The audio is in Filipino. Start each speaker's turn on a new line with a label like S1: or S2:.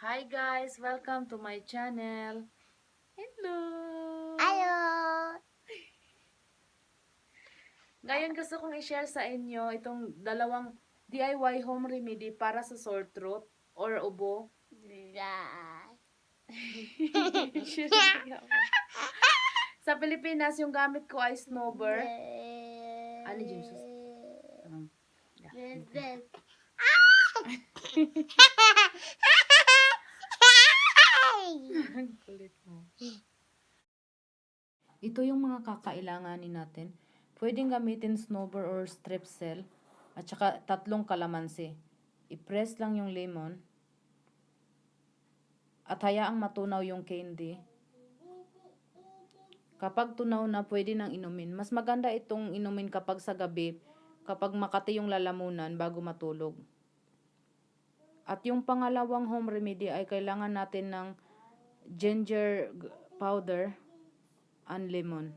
S1: Hi guys! Welcome to my channel. Hello!
S2: Hello!
S1: Ngayon gusto kong i-share sa inyo itong dalawang DIY home remedy para sa sore throat or ubo. Sa Pilipinas, yung gamit ko ay snowbird. Ano, Jesus? Kulit mo. Ito yung mga kakailanganin natin. Pwedeng gamitin snowbird or strepsil at saka 3 kalamansi. I-press lang yung lemon at hayaang matunaw yung candy. Kapag tunaw na, pwede nang inumin. Mas maganda itong inumin kapag sa gabi, kapag makati yung lalamunan bago matulog. At yung pangalawang home remedy ay kailangan natin ng ginger powder and lemon.